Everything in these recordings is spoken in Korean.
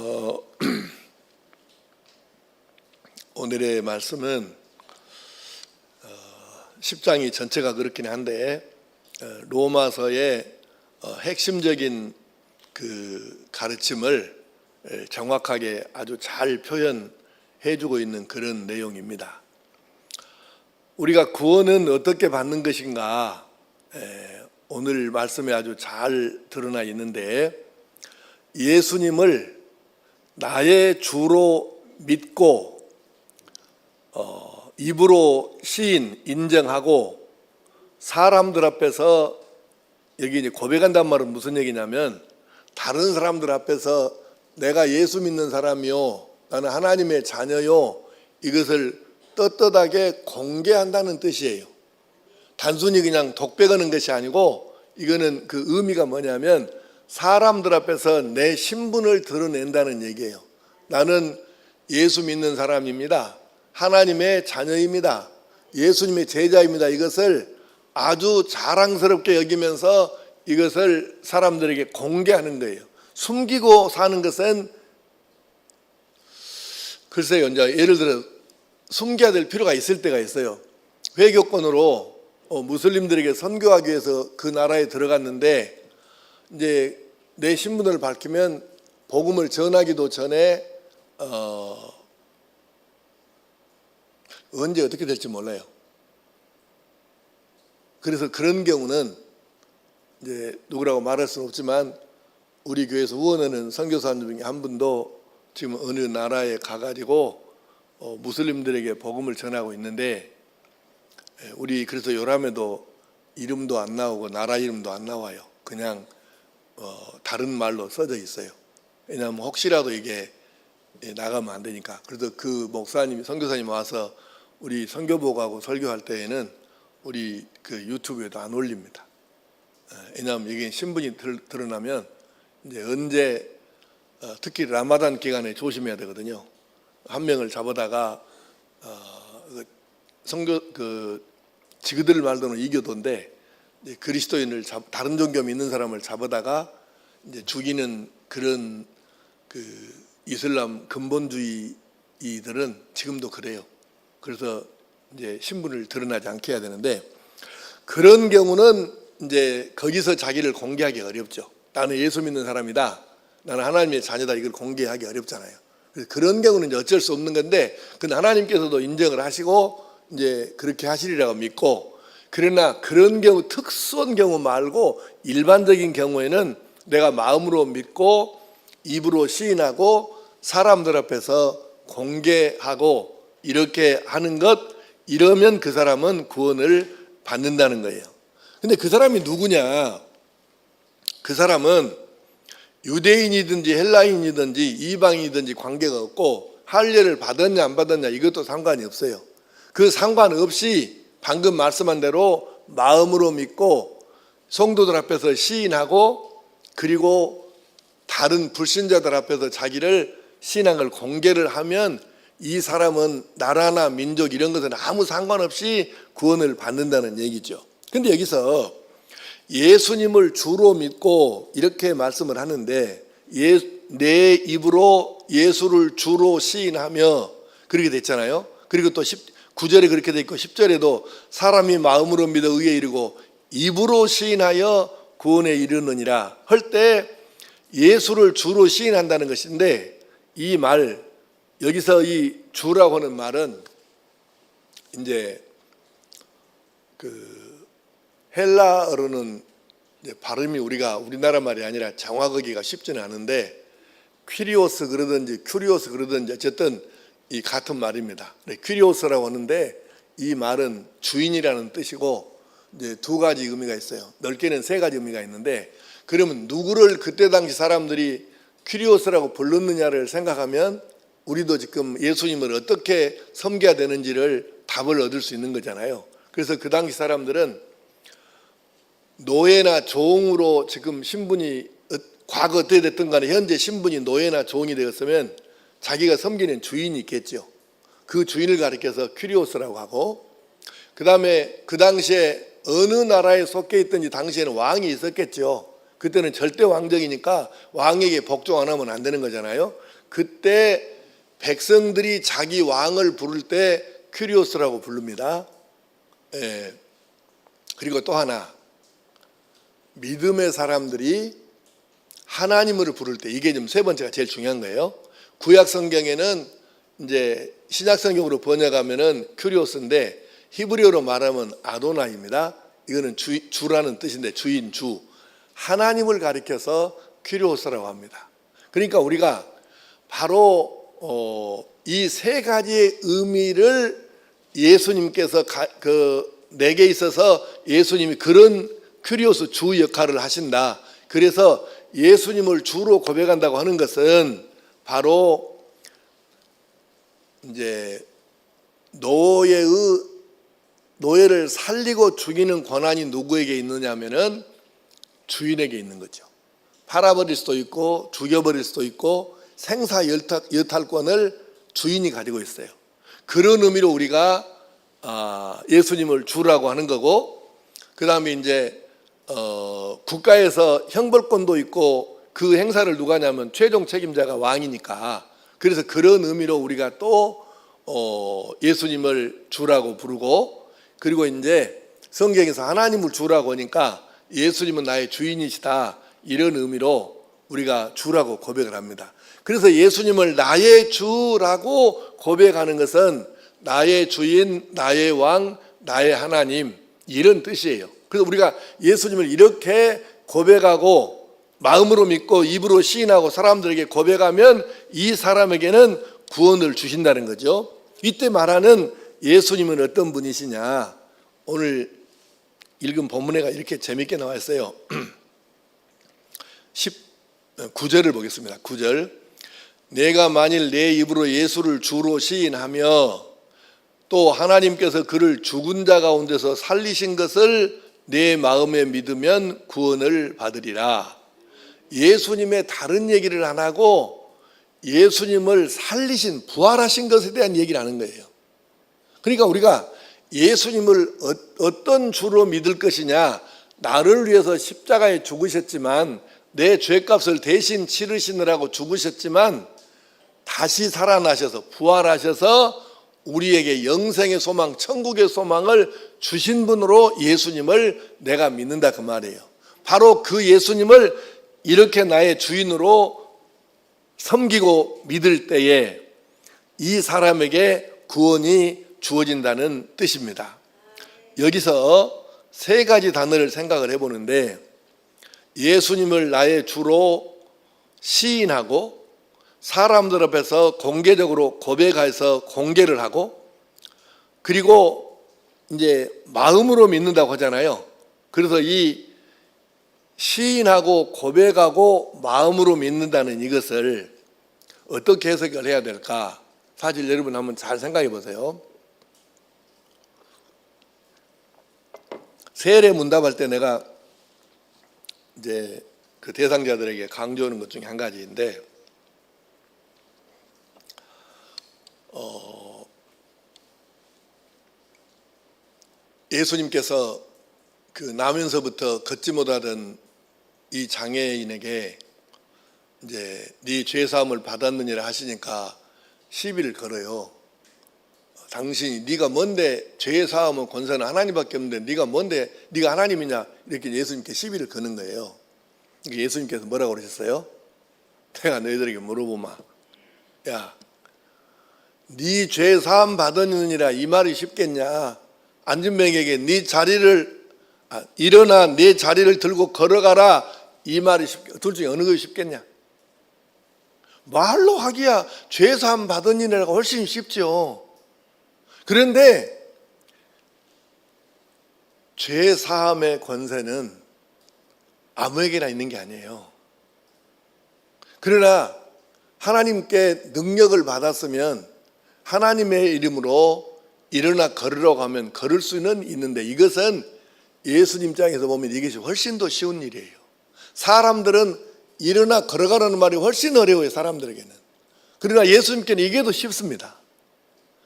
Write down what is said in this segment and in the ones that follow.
어, 오늘의 말씀은 10장이 전체가 그렇긴 한데 로마서의 핵심적인 그 가르침을 정확하게 아주 잘 표현해주고 있는 그런 내용입니다. 우리가 구원은 어떻게 받는 것인가, 오늘 말씀에 아주 잘 드러나 있는데, 예수님을 나의 주로 믿고 입으로 시인, 인정하고 사람들 앞에서, 여기 이제 고백한단 말은 무슨 얘기냐면, 다른 사람들 앞에서 내가 예수 믿는 사람이요, 나는 하나님의 자녀요, 이것을 떳떳하게 공개한다는 뜻이에요. 단순히 그냥 독백하는 것이 아니고, 이거는 그 의미가 뭐냐면 사람들 앞에서 내 신분을 드러낸다는 얘기예요. 나는 예수 믿는 사람입니다. 하나님의 자녀입니다. 예수님의 제자입니다. 이것을 아주 자랑스럽게 여기면서 이것을 사람들에게 공개하는 거예요. 숨기고 사는 것은, 글쎄요, 이제 예를 들어 숨겨야 될 필요가 있을 때가 있어요. 외교권으로 무슬림들에게 선교하기 위해서 그 나라에 들어갔는데, 이제 내 신분을 밝히면 복음을 전하기도 전에 언제 어떻게 될지 몰라요. 그래서 그런 경우는 이제 누구라고 말할 수는 없지만, 우리 교회에서 후원하는 선교사님 중에 한 분도 지금 어느 나라에 가가지고 무슬림들에게 복음을 전하고 있는데, 우리 그래서 요람에도 이름도 안 나오고 나라 이름도 안 나와요. 그냥 다른 말로 써져 있어요. 왜냐하면 혹시라도 이게 나가면 안 되니까. 그래서 그 목사님, 선교사님 와서 우리 선교복하고 설교할 때에는 우리 그 유튜브에도 안 올립니다. 왜냐하면 이게 신분이 드러나면 이제 언제, 특히 라마단 기간에 조심해야 되거든요. 한 명을 잡아다가 지그들 말로는 이교도인데, 그리스도인을 다른 종교 믿는 사람을 잡아다가 이제 죽이는 그런 그 이슬람 근본주의들은 지금도 그래요. 그래서 이제 신분을 드러나지 않게 해야 되는데, 그런 경우는 이제 거기서 자기를 공개하기 어렵죠. 나는 예수 믿는 사람이다, 나는 하나님의 자녀다, 이걸 공개하기 어렵잖아요. 그래서 그런 경우는 이제 어쩔 수 없는 건데, 근데 하나님께서도 인정을 하시고 이제 그렇게 하시리라고 믿고, 그러나 그런 경우, 특수한 경우 말고 일반적인 경우에는 내가 마음으로 믿고 입으로 시인하고 사람들 앞에서 공개하고 이렇게 하는 것, 이러면 그 사람은 구원을 받는다는 거예요. 근데 그 사람이 누구냐? 그 사람은 유대인이든지 헬라인이든지 이방인이든지 관계가 없고, 할례를 받았냐 안 받았냐 이것도 상관이 없어요. 그 상관없이 방금 말씀한 대로 마음으로 믿고 성도들 앞에서 시인하고, 그리고 다른 불신자들 앞에서 자기를 신앙을 공개를 하면, 이 사람은 나라나 민족 이런 것은 아무 상관없이 구원을 받는다는 얘기죠. 근데 여기서 예수님을 주로 믿고 이렇게 말씀을 하는데, 내 입으로 예수를 주로 시인하며, 그렇게 됐잖아요. 그리고 또 9절에 그렇게 돼 있고 10절에도 사람이 마음으로 믿어 의에 이르고 입으로 시인하여 구원에 이르느니라 할 때 예수를 주로 시인한다는 것인데, 이 말, 여기서 이 주라고 하는 말은 이제 그 헬라어로는 이제 발음이 우리나라 말이 아니라 정확하기가 쉽지는 않은데, 퀴리오스 그러든지 큐리오스 그러든지 어쨌든 이 같은 말입니다. 퀴리오스라고 하는데, 이 말은 주인이라는 뜻이고 이제 두 가지 의미가 있어요. 넓게는 세 가지 의미가 있는데, 그러면 누구를 그때 당시 사람들이 퀴리오스라고 불렀느냐를 생각하면 우리도 지금 예수님을 어떻게 섬겨야 되는지를 답을 얻을 수 있는 거잖아요. 그래서 그 당시 사람들은 노예나 종으로, 지금 신분이 과거 어떻게 됐든 간에 현재 신분이 노예나 종이 되었으면 자기가 섬기는 주인이 있겠죠. 그 주인을 가리켜서 퀴리오스라고 하고, 그 다음에 그 당시에 어느 나라에 속해 있든지 당시에는 왕이 있었겠죠. 그때는 절대 왕정이니까 왕에게 복종 안 하면 안 되는 거잖아요. 그때 백성들이 자기 왕을 부를 때 큐리오스라고 부릅니다. 예. 그리고 또 하나, 믿음의 사람들이 하나님을 부를 때, 이게 좀 세 번째가 제일 중요한 거예요. 구약 성경에는 이제 신약 성경으로 번역하면은 큐리오스인데 히브리어로 말하면 아도나입니다. 이거는 주라는 뜻인데 주인, 주. 하나님을 가리켜서 큐리오스라고 합니다. 그러니까 우리가 바로 이 세 가지의 의미를 예수님께서 내게 있어서 예수님이 그런 큐리오스 주 역할을 하신다. 그래서 예수님을 주로 고백한다고 하는 것은 바로 이제 노예를 살리고 죽이는 권한이 누구에게 있느냐면은 주인에게 있는 거죠. 팔아버릴 수도 있고 죽여버릴 수도 있고 생사 여탈권을 주인이 가지고 있어요. 그런 의미로 우리가 예수님을 주라고 하는 거고, 그 다음에 이제 국가에서 형벌권도 있고 그 행사를 누가 하냐면 최종 책임자가 왕이니까, 그래서 그런 의미로 우리가 또 예수님을 주라고 부르고, 그리고 이제 성경에서 하나님을 주라고 하니까 예수님은 나의 주인이시다, 이런 의미로 우리가 주라고 고백을 합니다. 그래서 예수님을 나의 주라고 고백하는 것은 나의 주인, 나의 왕, 나의 하나님, 이런 뜻이에요. 그래서 우리가 예수님을 이렇게 고백하고 마음으로 믿고 입으로 시인하고 사람들에게 고백하면 이 사람에게는 구원을 주신다는 거죠. 이때 말하는 예수님은 어떤 분이시냐, 오늘 읽은 본문에가 이렇게 재미있게 나와 있어요. 19절을 보겠습니다. 9절. 내가 만일 내 입으로 예수를 주로 시인하며 또 하나님께서 그를 죽은 자 가운데서 살리신 것을 내 마음에 믿으면 구원을 받으리라. 예수님의 다른 얘기를 안 하고 예수님을 살리신, 부활하신 것에 대한 얘기를 하는 거예요. 그러니까 우리가 예수님을 어떤 주로 믿을 것이냐, 나를 위해서 십자가에 죽으셨지만 내 죄값을 대신 치르시느라고 죽으셨지만 다시 살아나셔서 부활하셔서 우리에게 영생의 소망, 천국의 소망을 주신 분으로 예수님을 내가 믿는다, 그 말이에요. 바로 그 예수님을 이렇게 나의 주인으로 섬기고 믿을 때에 이 사람에게 구원이 주어진다는 뜻입니다. 여기서 세 가지 단어를 생각을 해보는데, 예수님을 나의 주로 시인하고 사람들 앞에서 공개적으로 고백해서 공개를 하고, 그리고 이제 마음으로 믿는다고 하잖아요. 그래서 이 시인하고 고백하고 마음으로 믿는다는 이것을 어떻게 해석을 해야 될까? 사실 여러분 한번 잘 생각해 보세요. 세례 문답할 때 내가 이제 그 대상자들에게 강조하는 것 중에 한 가지인데, 예수님께서 그 나면서부터 걷지 못하던 이 장애인에게 이제 네 죄 사함을 받았느니라 하시니까 시비를 걸어요. 당신이 네가 뭔데, 죄 사함은 권세는 하나님밖에 없는데 네가 뭔데 네가 하나님이냐, 이렇게 예수님께 시비를 거는 거예요. 예수님께서 뭐라고 그러셨어요? 내가 너희들에게 물어보마, 야, 네 죄 사함 받았느니라 이 말이 쉽겠냐? 안진뱅에게 네 자리를 일어나 네 자리를 들고 걸어가라 이 말이 둘 중에 어느 것이 쉽겠냐? 말로 하기야 죄 사함 받았느니라가 훨씬 쉽죠. 그런데 죄 사함의 권세는 아무에게나 있는 게 아니에요. 그러나 하나님께 능력을 받았으면 하나님의 이름으로 일어나 걸으라고 하면 걸을 수는 있는데, 이것은 예수님 입장에서 보면 이것이 훨씬 더 쉬운 일이에요. 사람들은 일어나 걸어가라는 말이 훨씬 어려워요, 사람들에게는. 그러나 예수님께는 이게 더 쉽습니다.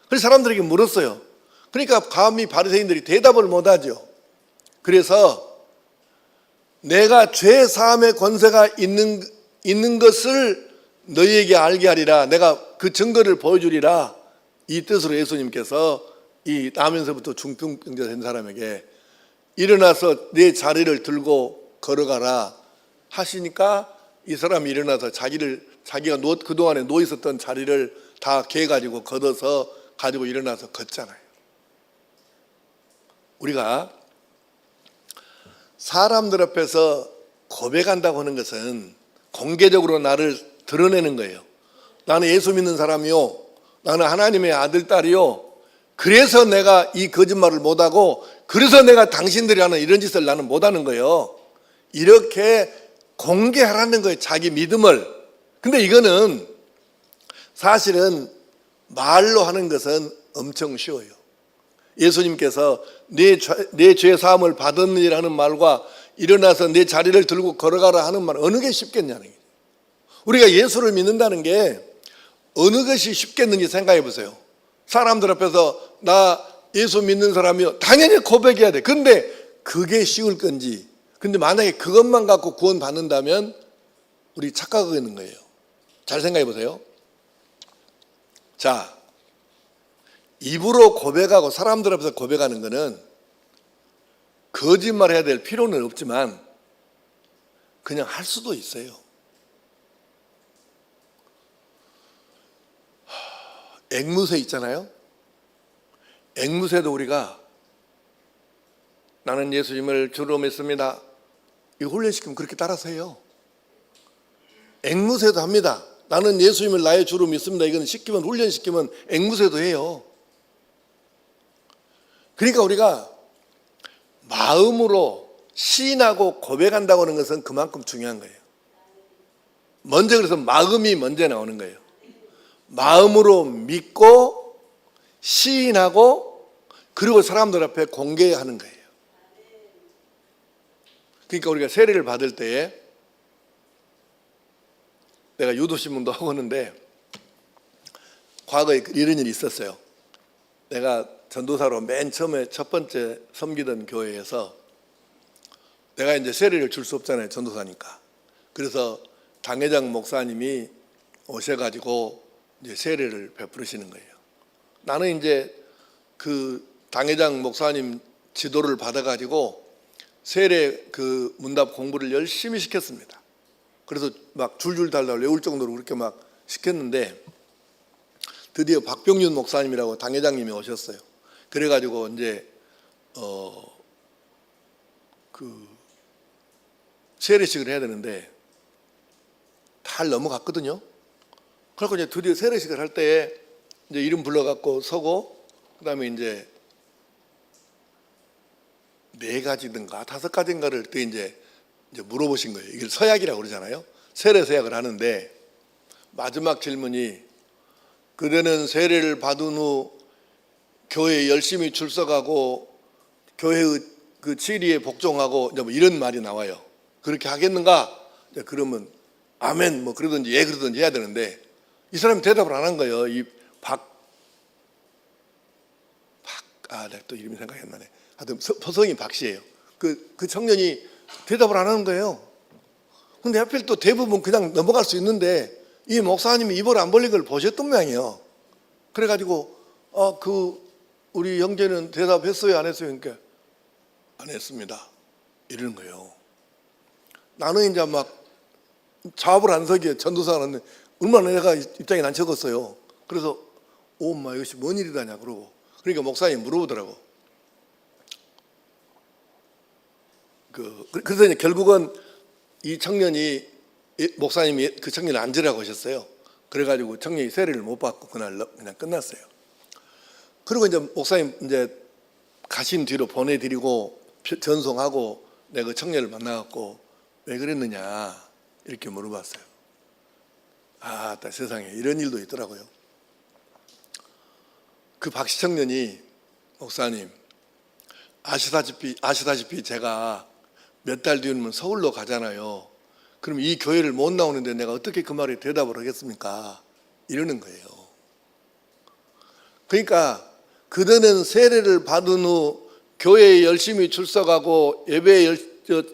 그래서 사람들에게 물었어요. 그러니까 감히 바리새인들이 대답을 못하죠. 그래서 내가 죄 사함의 권세가 있는 것을 너희에게 알게 하리라. 내가 그 증거를 보여주리라. 이 뜻으로 예수님께서 이 나면서부터 중풍병자 된 사람에게 일어나서 내 자리를 들고 걸어가라 하시니까 이 사람이 일어나서 자기가 그동안에 누워 있었던 자리를 다 개가지고 걷어서 가지고 일어나서 걷잖아요. 우리가 사람들 앞에서 고백한다고 하는 것은 공개적으로 나를 드러내는 거예요. 나는 예수 믿는 사람이요, 나는 하나님의 아들, 딸이요, 그래서 내가 이 거짓말을 못하고, 그래서 내가 당신들이 하는 이런 짓을 나는 못하는 거예요. 이렇게 공개하라는 거예요, 자기 믿음을. 근데 이거는 사실은 말로 하는 것은 엄청 쉬워요. 예수님께서 내 죄 사함을 받았느니라는 말과 일어나서 내 자리를 들고 걸어가라 하는 말, 어느 게 쉽겠냐는 거예요. 우리가 예수를 믿는다는 게 어느 것이 쉽겠는지 생각해 보세요. 사람들 앞에서 나 예수 믿는 사람이요, 당연히 고백해야 돼. 근데 그게 쉬울 건지, 근데 만약에 그것만 갖고 구원 받는다면 우리 착각하고 있는 거예요. 잘 생각해 보세요. 자, 입으로 고백하고 사람들 앞에서 고백하는 거는 거짓말 해야 될 필요는 없지만 그냥 할 수도 있어요. 앵무새 있잖아요. 앵무새도 우리가 나는 예수님을 주로 믿습니다, 이 훈련시키면 그렇게 따라서 해요. 앵무새도 합니다. 나는 예수님을 나의 주로 믿습니다. 이건 시키면, 훈련시키면 앵무새도 해요. 그러니까 우리가 마음으로 시인하고 고백한다고 하는 것은 그만큼 중요한 거예요. 먼저 그래서 마음이 먼저 나오는 거예요. 마음으로 믿고 시인하고 그리고 사람들 앞에 공개하는 거예요. 그러니까 우리가 세례를 받을 때에 내가 유도신문도 하고 있는데 과거에 이런 일이 있었어요. 내가 전도사로 맨 처음에 첫 번째 섬기던 교회에서 내가 이제 세례를 줄 수 없잖아요, 전도사니까. 그래서 당회장 목사님이 오셔가지고 이제 세례를 베푸시는 거예요. 나는 이제 그 당회장 목사님 지도를 받아가지고 세례 그 문답 공부를 열심히 시켰습니다. 그래서 막 줄줄 달달 외울 정도로 그렇게 막 시켰는데 드디어 박병윤 목사님이라고 당회장님이 오셨어요. 그래가지고 이제 그 세례식을 해야 되는데 잘 넘어갔거든요. 그래서 이제 드디어 세례식을 할 때에 이제 이름 불러갖고 서고, 그다음에 이제 4가지든가 5가지인가를 또 이제 물어보신 거예요. 이걸 서약이라고 그러잖아요. 세례 서약을 하는데 마지막 질문이, 그대는 세례를 받은 후 교회에 열심히 출석하고 교회의 그 치리에 복종하고 이제 뭐 이런 말이 나와요. 그렇게 하겠는가? 그러면 아멘 뭐 그러든지 예 그러든지 해야 되는데 이 사람이 대답을 안 한 거예요. 이 내가 또 이름이 생각이 안 나네. 하여튼 성이 박씨예요. 그 청년이 대답을 안 하는 거예요. 근데 하필 또 대부분 그냥 넘어갈 수 있는데 이 목사님이 입을 안 벌린 걸 보셨던 모양이에요. 그래가지고 우리 형제는 대답했어요, 안 했어요? 그러니까 안 했습니다 이러는 거예요. 나는 이제 막 자업을 안 서기에 전도사는 얼마나 내가 입장이 난처했어요. 그래서 엄마 이것이 뭔 일이다냐 그러고, 그러니까 목사님이 물어보더라고. 그래서 이제 결국은 이 청년이 목사님이 그 청년을 앉으라고 하셨어요. 그래가지고 청년이 세례를 못 받고 그날 그냥 끝났어요. 그리고 이제 목사님 이제 가신 뒤로 보내드리고 전송하고 내가 그 청년을 만나갖고 왜 그랬느냐 이렇게 물어봤어요. 세상에 이런 일도 있더라고요. 그 박씨 청년이, 목사님 아시다시피 제가 몇 달 뒤면 서울로 가잖아요. 그럼 이 교회를 못 나오는데 내가 어떻게 그 말에 대답을 하겠습니까? 이러는 거예요. 그러니까 그들은 세례를 받은 후 교회에 열심히 출석하고 예배에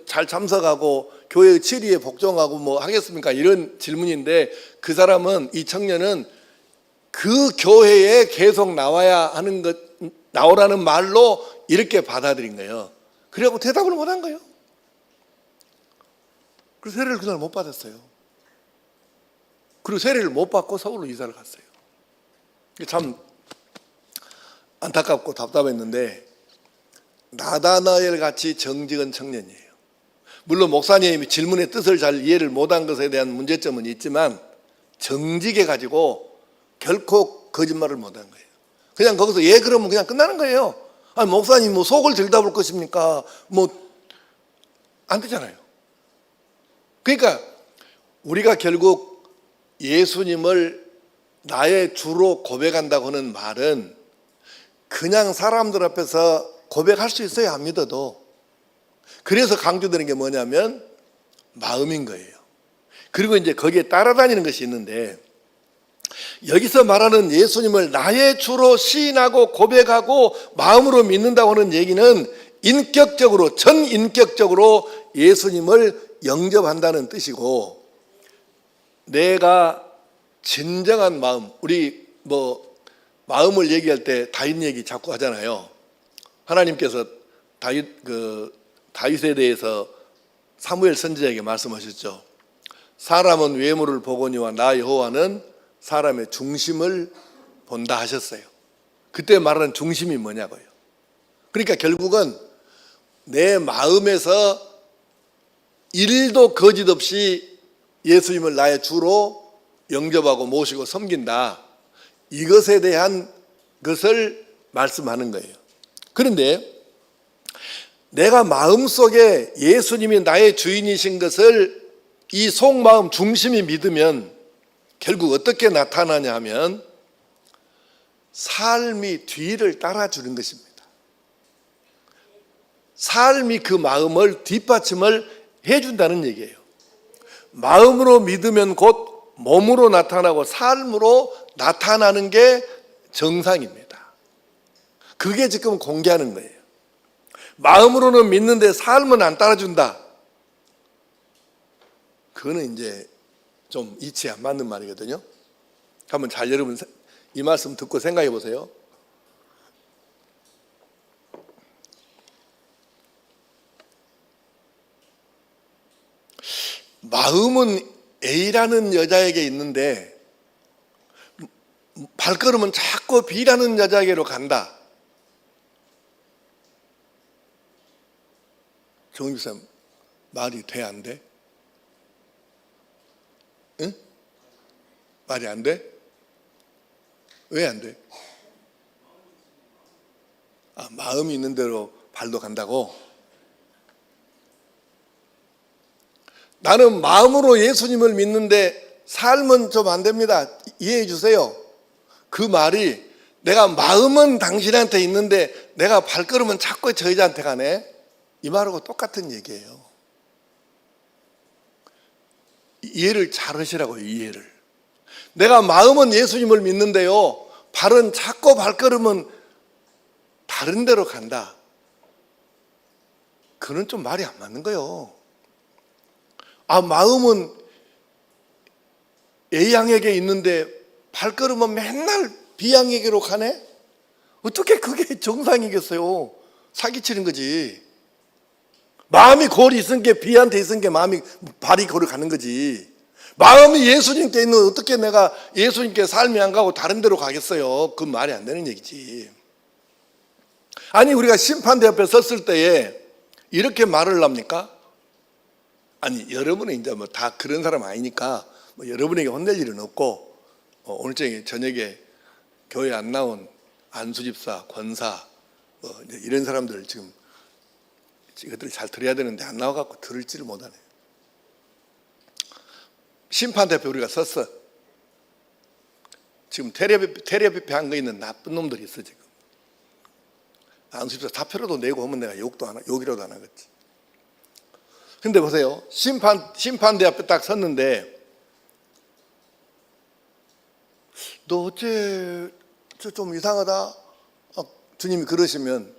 잘 참석하고 교회의 치리에 복종하고 뭐 하겠습니까? 이런 질문인데, 그 사람은, 이 청년은 그 교회에 계속 나와야 하는 것, 나오라는 말로 이렇게 받아들인 거예요. 그래갖고 대답을 못 한 거예요. 그래서 세례를 그날 못 받았어요. 그리고 세례를 못 받고 서울로 이사를 갔어요. 참 안타깝고 답답했는데, 나다나엘 같이 정직한 청년이에요. 물론 목사님이 질문의 뜻을 잘 이해를 못한 것에 대한 문제점은 있지만, 정직해 가지고 결코 거짓말을 못한 거예요. 그냥 거기서 예 그러면 그냥 끝나는 거예요. 아니 목사님 뭐 속을 들여다볼 것입니까? 뭐 안 되잖아요. 그러니까 우리가 결국 예수님을 나의 주로 고백한다고 하는 말은 그냥 사람들 앞에서 고백할 수 있어요, 안 믿어도. 그래서 강조되는 게 뭐냐면 마음인 거예요. 그리고 이제 거기에 따라다니는 것이 있는데, 여기서 말하는 예수님을 나의 주로 시인하고 고백하고 마음으로 믿는다고 하는 얘기는 인격적으로, 전인격적으로 예수님을 영접한다는 뜻이고, 내가 진정한 마음, 우리 뭐 마음을 얘기할 때 다윗 얘기 자꾸 하잖아요. 하나님께서 다윗에 대해서 사무엘 선지자에게 말씀하셨죠. 사람은 외모를 보거니와 나 여호와는 사람의 중심을 본다 하셨어요. 그때 말하는 중심이 뭐냐고요. 그러니까 결국은 내 마음에서 일도 거짓 없이 예수님을 나의 주로 영접하고 모시고 섬긴다, 이것에 대한 것을 말씀하는 거예요. 그런데 내가 마음속에 예수님이 나의 주인이신 것을 이 속마음 중심이 믿으면 결국 어떻게 나타나냐 하면 삶이 뒤를 따라주는 것입니다. 삶이 그 마음을 뒷받침을 해준다는 얘기예요. 마음으로 믿으면 곧 몸으로 나타나고 삶으로 나타나는 게 정상입니다. 그게 지금 공개하는 거예요. 마음으로는 믿는데 삶은 안 따라준다. 그거는 이제 좀 이치에 안 맞는 말이거든요. 한번 잘 여러분 이 말씀 듣고 생각해 보세요. 마음은 A라는 여자에게 있는데 발걸음은 자꾸 B라는 여자에게로 간다. 정집사님, 말이 돼, 안 돼? 응? 말이 안 돼? 왜 안 돼? 마음이 있는 대로 발도 간다고? 나는 마음으로 예수님을 믿는데 삶은 좀 안 됩니다. 이해해 주세요. 그 말이 내가 마음은 당신한테 있는데 내가 발걸음은 자꾸 저 여자한테 가네, 이 말하고 똑같은 얘기예요. 이해를 잘 하시라고요. 이해를. 내가 마음은 예수님을 믿는데요, 발은 자꾸 발걸음은 다른 데로 간다. 그건 좀 말이 안 맞는 거예요. 마음은 A양에게 있는데 발걸음은 맨날 B양에게로 가네? 어떻게 그게 정상이겠어요? 사기치는 거지. 마음이 거기 있은 게 B한테 있은 게 발이 거기 가는 거지. 마음이 예수님께 있는 어떻게 내가 예수님께 삶이 안 가고 다른 데로 가겠어요? 그건 말이 안 되는 얘기지. 아니 우리가 심판대 앞에 섰을 때에 이렇게 말을 합니까? 아니 여러분은 이제 뭐 다 그런 사람 아니니까 뭐 여러분에게 혼낼 일은 없고, 오늘 저녁에 교회 안 나온 안수집사, 권사 뭐 이런 사람들 지금 이것들이 잘 들어야 되는데 안 나와갖고 들을지를 못하네. 심판대 앞에 우리가 섰어. 지금 테레비페 한 거 있는 나쁜 놈들이 있어 지금. 안수집사 사표라도 내고 하면 내가 욕이라도 안 하겠지. 근데 보세요. 심판대 앞에 딱 섰는데, 너 어째 좀 이상하다? 주님이 그러시면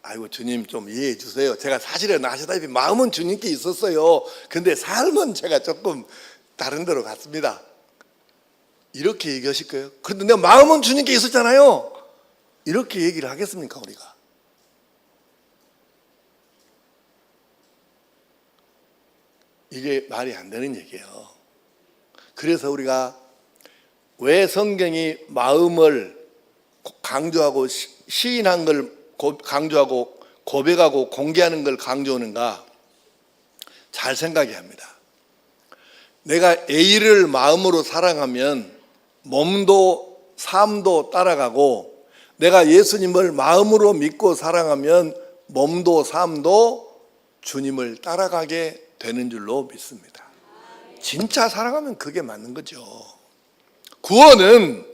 아이고 주님 좀 이해해 주세요. 제가 사실은 아시다시피 마음은 주님께 있었어요. 근데 삶은 제가 조금 다른 데로 갔습니다. 이렇게 얘기하실 거예요? 그런데 내가 마음은 주님께 있었잖아요. 이렇게 얘기를 하겠습니까 우리가? 이게 말이 안 되는 얘기예요. 그래서 우리가 왜 성경이 마음을 강조하고 시인한 걸 강조하고 고백하고 공개하는 걸 강조하는가? 잘 생각해야 합니다. 내가 A를 마음으로 사랑하면 몸도 삶도 따라가고, 내가 예수님을 마음으로 믿고 사랑하면 몸도 삶도 주님을 따라가게 되는 줄로 믿습니다. 진짜 사랑하면 그게 맞는 거죠. 구원은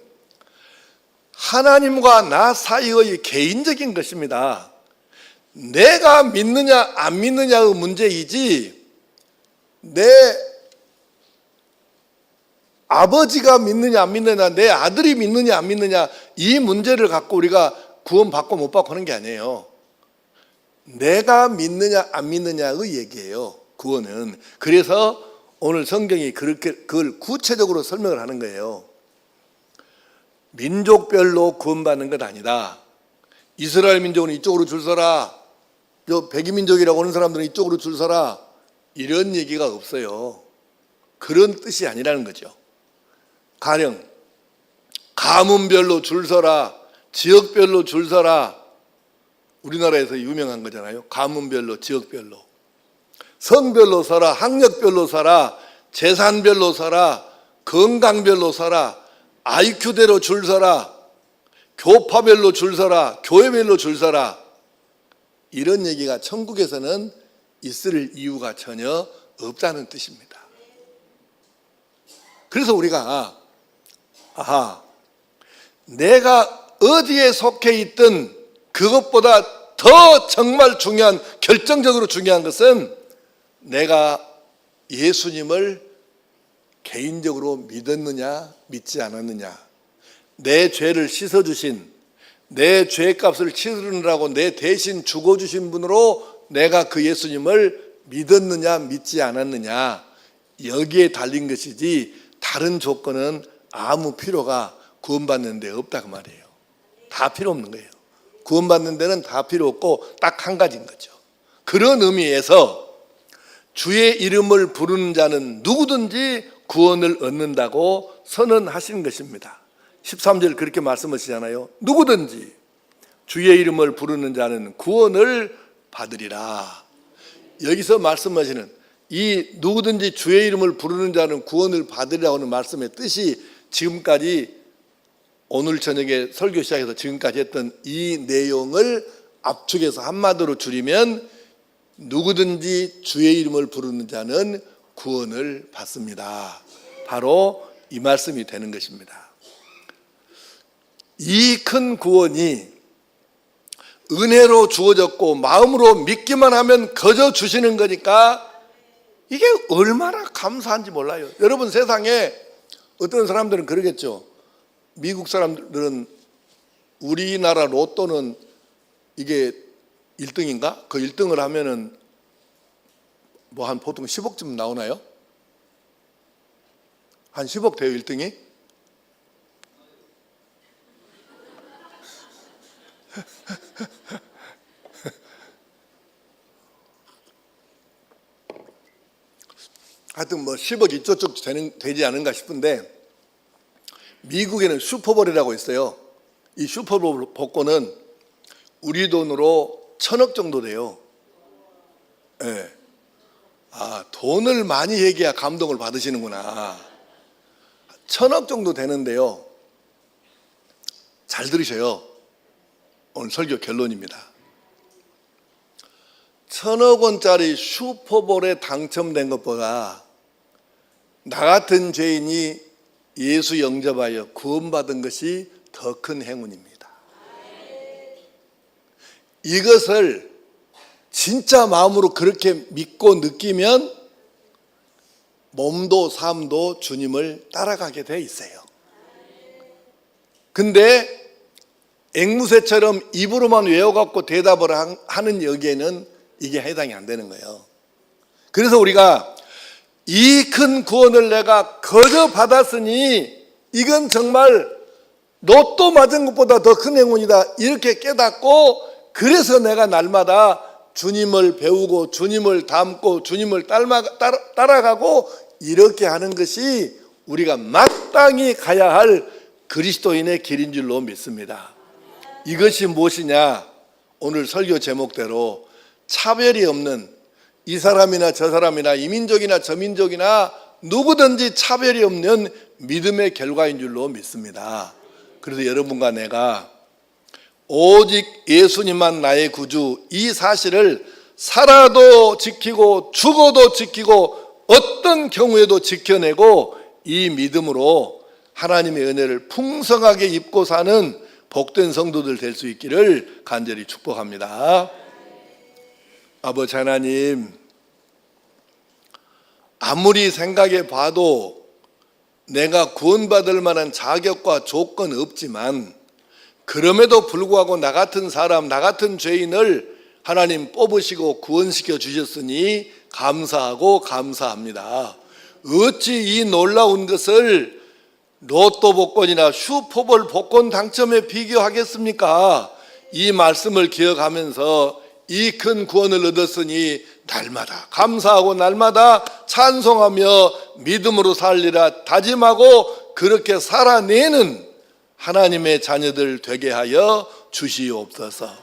하나님과 나 사이의 개인적인 것입니다. 내가 믿느냐 안 믿느냐의 문제이지, 내 아버지가 믿느냐 안 믿느냐, 내 아들이 믿느냐 안 믿느냐, 이 문제를 갖고 우리가 구원받고 못 받고 하는 게 아니에요. 내가 믿느냐 안 믿느냐의 얘기예요, 구원은. 그래서 오늘 성경이 그걸 구체적으로 설명을 하는 거예요. 민족별로 구원받는 것 아니다. 이스라엘 민족은 이쪽으로 줄 서라, 백이민족이라고 하는 사람들은 이쪽으로 줄 서라, 이런 얘기가 없어요. 그런 뜻이 아니라는 거죠. 가령 가문별로 줄 서라, 지역별로 줄 서라, 우리나라에서 유명한 거잖아요. 가문별로, 지역별로, 성별로 서라, 학력별로 서라, 재산별로 서라, 건강별로 서라, IQ대로 줄 서라, 교파별로 줄 서라, 교회별로 줄 서라, 이런 얘기가 천국에서는 있을 이유가 전혀 없다는 뜻입니다. 그래서 우리가 내가 어디에 속해 있든 그것보다 더 정말 중요한, 결정적으로 중요한 것은 내가 예수님을 개인적으로 믿었느냐 믿지 않았느냐, 내 죄를 씻어주신, 내 죄값을 치르느라고 내 대신 죽어주신 분으로 내가 그 예수님을 믿었느냐 믿지 않았느냐, 여기에 달린 것이지 다른 조건은 아무 필요가 구원받는 데 없다 그 말이에요. 다 필요 없는 거예요. 구원받는 데는 다 필요 없고 딱 한 가지인 거죠. 그런 의미에서 주의 이름을 부르는 자는 누구든지 구원을 얻는다고 선언하신 것입니다. 13절 그렇게 말씀하시잖아요. 누구든지 주의 이름을 부르는 자는 구원을 받으리라. 여기서 말씀하시는 이 누구든지 주의 이름을 부르는 자는 구원을 받으리라고 하는 말씀의 뜻이, 지금까지 오늘 저녁에 설교 시작해서 지금까지 했던 이 내용을 압축해서 한마디로 줄이면 누구든지 주의 이름을 부르는 자는 구원을 받습니다. 바로 이 말씀이 되는 것입니다. 이 큰 구원이 은혜로 주어졌고 마음으로 믿기만 하면 거저 주시는 거니까 이게 얼마나 감사한지 몰라요. 여러분, 세상에 어떤 사람들은 그러겠죠. 미국 사람들은 우리나라 로또는 이게 1등인가? 그 1등을 하면은 뭐 한 보통 10억쯤 나오나요? 한 10억 돼요, 1등이? 하여튼 뭐 10억 이쪽쪽 되지 않은가 싶은데, 미국에는 슈퍼볼이라고 있어요. 이 슈퍼볼 복권은 우리 돈으로 1,000억 정도 돼요. 네. 돈을 많이 얘기해야 감동을 받으시는구나. 1,000억 정도 되는데요. 잘 들으셔요. 오늘 설교 결론입니다. 1,000억 원짜리 슈퍼볼에 당첨된 것보다 나 같은 죄인이 예수 영접하여 구원받은 것이 더 큰 행운입니다. 이것을 진짜 마음으로 그렇게 믿고 느끼면 몸도 삶도 주님을 따라가게 돼 있어요. 근데 앵무새처럼 입으로만 외워갖고 대답을 하는 여기에는 이게 해당이 안 되는 거예요. 그래서 우리가 이 큰 구원을 내가 거저 받았으니 이건 정말 로또 맞은 것보다 더 큰 행운이다, 이렇게 깨닫고, 그래서 내가 날마다 주님을 배우고 주님을 닮고 주님을 따라가고 이렇게 하는 것이 우리가 마땅히 가야 할 그리스도인의 길인 줄로 믿습니다. 이것이 무엇이냐? 오늘 설교 제목대로 차별이 없는, 이 사람이나 저 사람이나 이 민족이나 저 민족이나 누구든지 차별이 없는 믿음의 결과인 줄로 믿습니다. 그래서 여러분과 내가 오직 예수님만 나의 구주, 이 사실을 살아도 지키고 죽어도 지키고 어떤 경우에도 지켜내고 이 믿음으로 하나님의 은혜를 풍성하게 입고 사는 복된 성도들 될 수 있기를 간절히 축복합니다. 아버지 하나님, 아무리 생각해 봐도 내가 구원받을 만한 자격과 조건 없지만, 그럼에도 불구하고 나 같은 사람, 나 같은 죄인을 하나님 뽑으시고 구원시켜 주셨으니 감사하고 감사합니다. 어찌 이 놀라운 것을 로또 복권이나 슈퍼볼 복권 당첨에 비교하겠습니까? 이 말씀을 기억하면서 이 큰 구원을 얻었으니 날마다 감사하고 날마다 찬송하며 믿음으로 살리라 다짐하고 그렇게 살아내는 하나님의 자녀들 되게 하여 주시옵소서.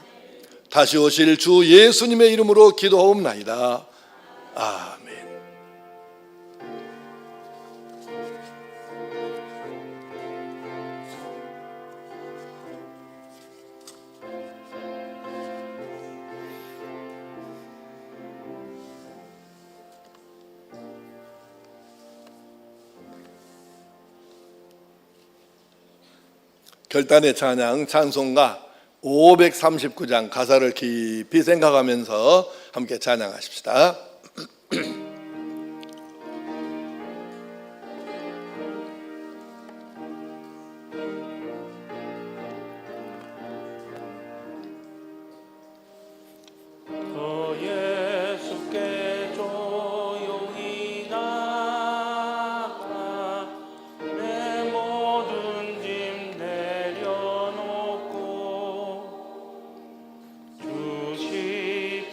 다시 오실 주 예수님의 이름으로 기도하옵나이다. 아멘. 결단의 찬양 찬송가 539장 가사를 깊이 생각하면서 함께 찬양하십시다.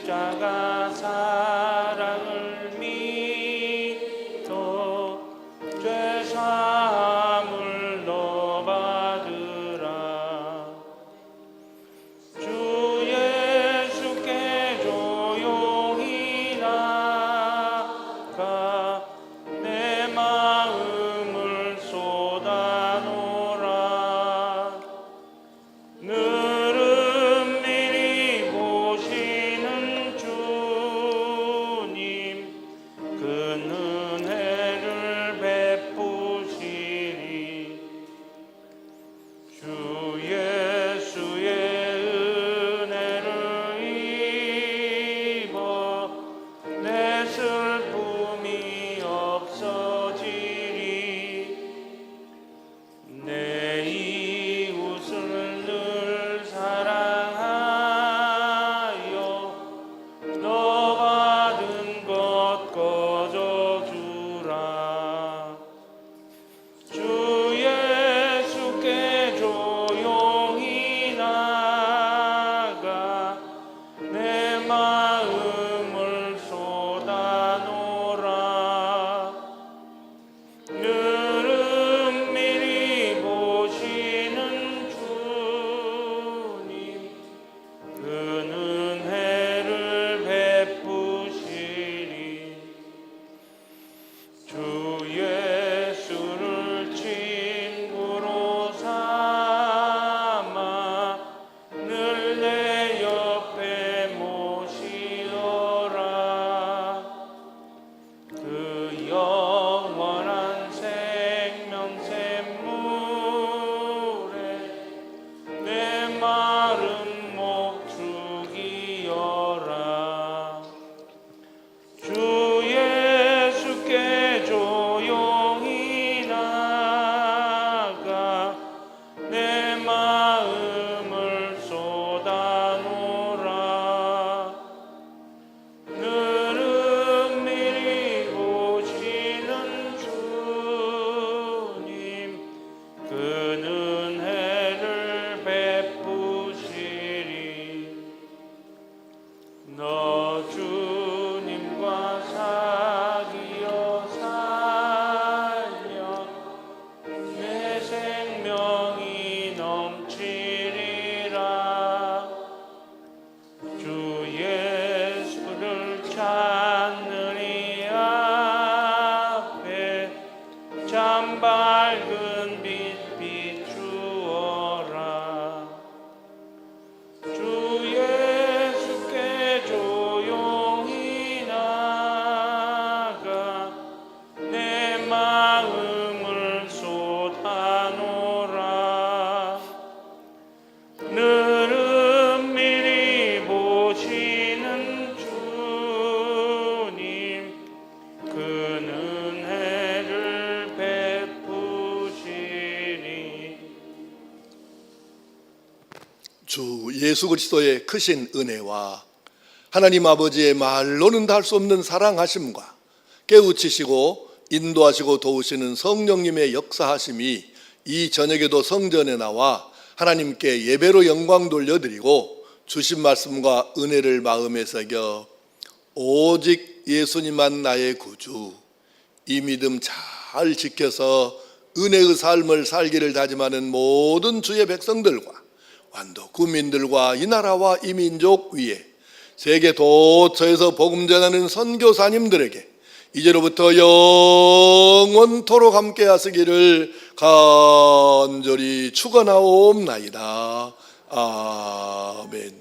십자가 사랑 예수 그리스도의 크신 은혜와 하나님 아버지의 말로는 다 할 수 없는 사랑하심과 깨우치시고 인도하시고 도우시는 성령님의 역사하심이 이 저녁에도 성전에 나와 하나님께 예배로 영광 돌려드리고 주신 말씀과 은혜를 마음에 새겨 오직 예수님만 나의 구주, 이 믿음 잘 지켜서 은혜의 삶을 살기를 다짐하는 모든 주의 백성들과 완도 국민들과 이 나라와 이 민족 위에 세계 도처에서 복음 전하는 선교사님들에게 이제로부터 영원토록 함께 하시기를 간절히 축원하옵나이다. 아멘.